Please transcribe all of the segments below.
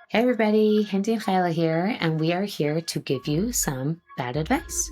Hey everybody, Hindi and Chayale here, and we are here to give you some bad advice.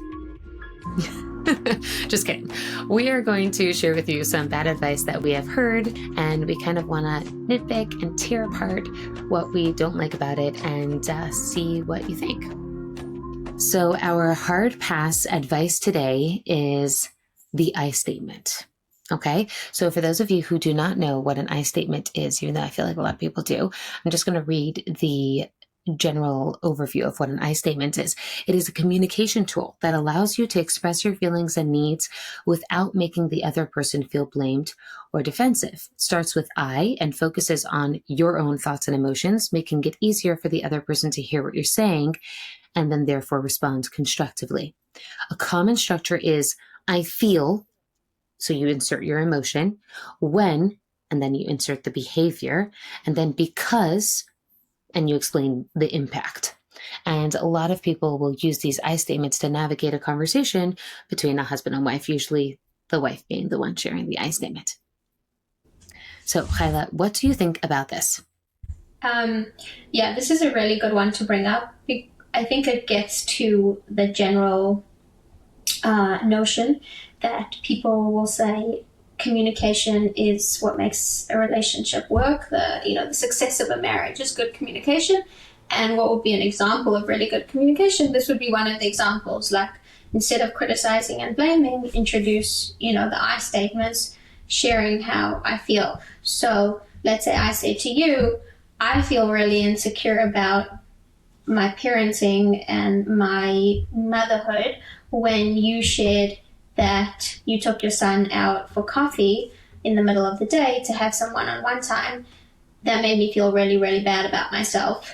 Just kidding. We are going to share with you some bad advice that we have heard, and we kind of want to nitpick and tear apart what we don't like about it and see what you think. So, our hard pass advice today is the I statement. Okay, so for those of you who do not know what an I statement is, even though I feel like a lot of people do, I'm just going to read the general overview of what an I statement is. It is a communication tool that allows you to express your feelings and needs without making the other person feel blamed or defensive. It starts with I and focuses on your own thoughts and emotions, making it easier for the other person to hear what you're saying and then therefore respond constructively. A common structure is I feel. So you insert your emotion, when, and then you insert the behavior, and then because, and you explain the impact. And a lot of people will use these I statements to navigate a conversation between a husband and wife, usually the wife being the one sharing the I statement. So, Chayla, what do you think about this? Yeah, this is a really good one to bring up. I think it gets to the general notion that people will say communication is what makes a relationship work. The success of a marriage is good communication. And what would be an example of really good communication? This would be one of the examples. Like, instead of criticizing and blaming, introduce the I statements, sharing how I feel. So let's say I say to you, I feel really insecure about my parenting and my motherhood when you shared that you took your son out for coffee in the middle of the day to have some one-on-one time. That made me feel really, really bad about myself.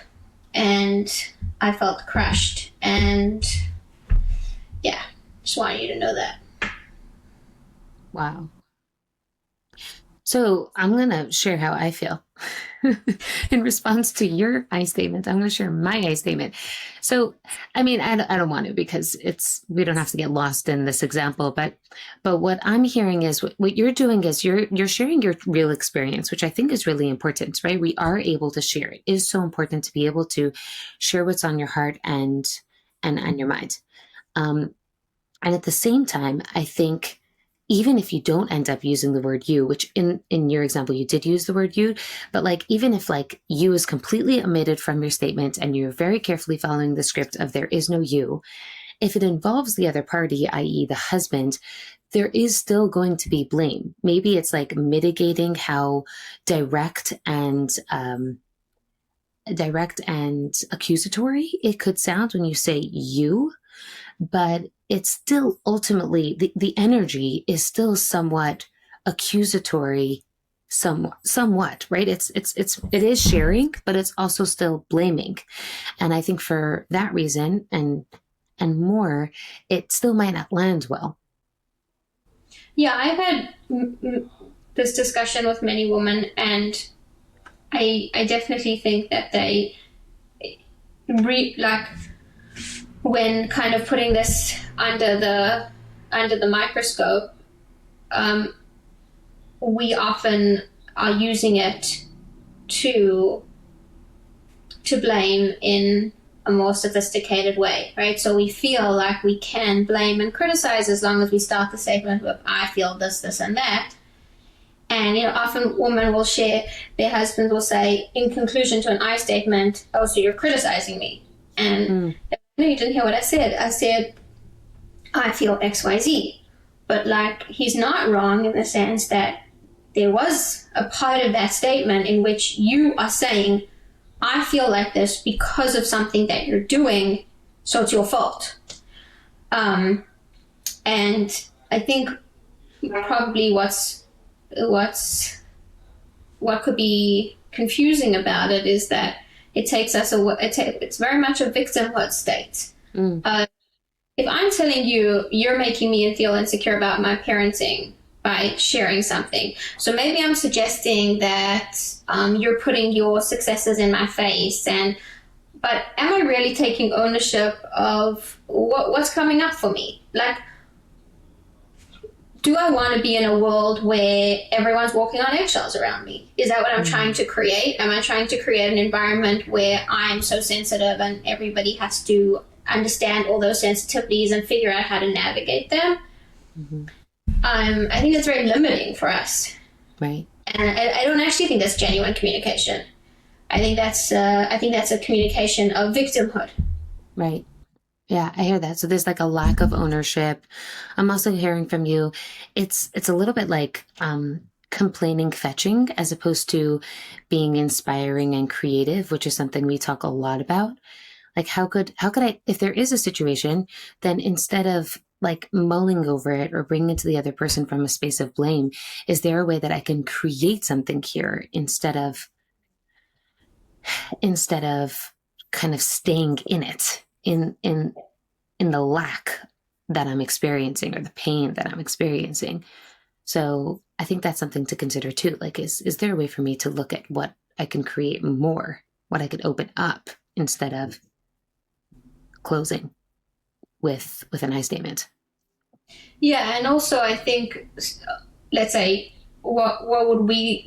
And I felt crushed. And yeah, just wanted you to know that. Wow. So I'm going to share how I feel. In response to your I statement, I'm going to share my I statement. So, I mean, I don't want to because we don't have to get lost in this example, but what I'm hearing is what you're doing is you're sharing your real experience, which I think is really important, right? We are able to share. It is so important to be able to share what's on your heart and your mind. And at the same time, I think even if you don't end up using the word you, which in your example, you did use the word you, but like, even if like you is completely omitted from your statement and you're very carefully following the script of there is no you, if it involves the other party, i.e. the husband, there is still going to be blame. Maybe it's like mitigating how direct and accusatory it could sound when you say you, but it's still ultimately the energy is still somewhat accusatory, somewhat, right? It is sharing, but it's also still blaming. And I think for that reason and more, it still might not land well. Yeah, I've had this discussion with many women, and I definitely think that they like when kind of putting this under the microscope, we often are using it to blame in a more sophisticated way, right? So we feel like we can blame and criticize as long as we start the statement with I feel this, this, and that. And often women will share, their husbands will say in conclusion to an I statement, "Oh, so you're criticizing me?" And no, you didn't hear what I said. I said, I feel XYZ. But like, he's not wrong in the sense that there was a part of that statement in which you are saying, I feel like this because of something that you're doing, so it's your fault. And I think probably what could be confusing about it is that it takes us it's very much a victimhood state. If I'm telling you, you're making me feel insecure about my parenting by sharing something. So maybe I'm suggesting that you're putting your successes in my face, but am I really taking ownership of what's coming up for me? Like, do I want to be in a world where everyone's walking on eggshells around me? Is that what I'm trying to create? Am I trying to create an environment where I'm so sensitive and everybody has to understand all those sensitivities and figure out how to navigate them? I think that's very limiting for us. Right. And I don't actually think that's genuine communication. I think that's a communication of victimhood. Right. Yeah, I hear that. So there's like a lack of ownership. I'm also hearing from you, it's a little bit like complaining fetching as opposed to being inspiring and creative, which is something we talk a lot about. Like how could I, if there is a situation, then instead of like mulling over it or bringing it to the other person from a space of blame, is there a way that I can create something here instead of kind of staying in it, in the lack that I'm experiencing or the pain that I'm experiencing? So I think that's something to consider too. Like, is there a way for me to look at what I can create more, what I could open up instead of closing with an I statement? Yeah, and also I think, let's say, what would we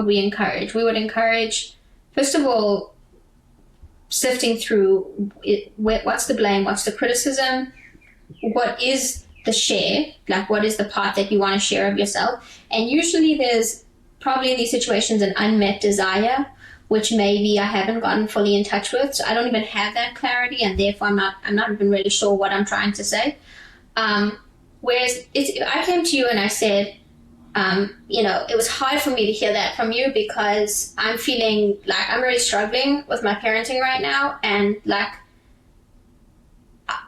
encourage? We would encourage, first of all, sifting through what's the blame, what's the criticism, what is the share, like what is the part that you want to share of yourself. And usually there's probably in these situations an unmet desire, which maybe I haven't gotten fully in touch with. So I don't even have that clarity, and therefore I'm not even really sure what I'm trying to say. Whereas I came to you and I said, it was hard for me to hear that from you because I'm feeling like I'm really struggling with my parenting right now, and like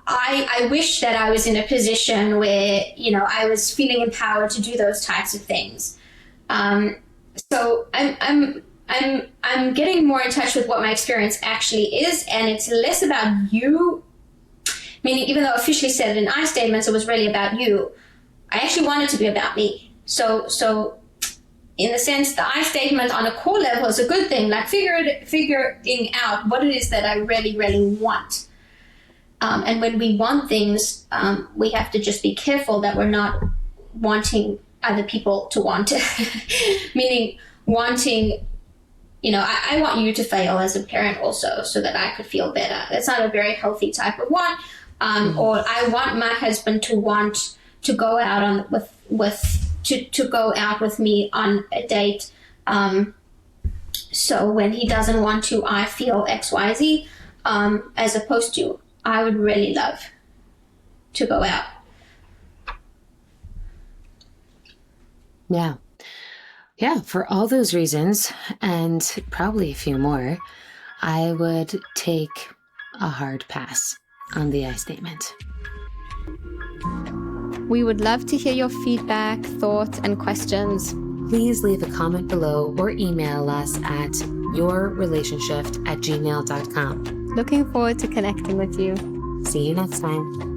I wish that I was in a position where I was feeling empowered to do those types of things. So I'm getting more in touch with what my experience actually is, and it's less about you. Meaning, even though I officially said it in I statements, it was really about you. I actually want it to be about me. So in the sense, the I statement on a core level is a good thing, like figuring out what it is that I really, really want. And when we want things, we have to just be careful that we're not wanting other people to want it. Meaning wanting, I want you to fail as a parent also so that I could feel better. That's not a very healthy type of want. Or I want my husband to want to go out to go out with me on a date. So when he doesn't want to, I feel XYZ, as opposed to I would really love to go out. Yeah. Yeah, for all those reasons, and probably a few more, I would take a hard pass on the I statement. We would love to hear your feedback, thoughts, and questions. Please leave a comment below or email us at yourrelationship@gmail.com. Looking forward to connecting with you. See you next time.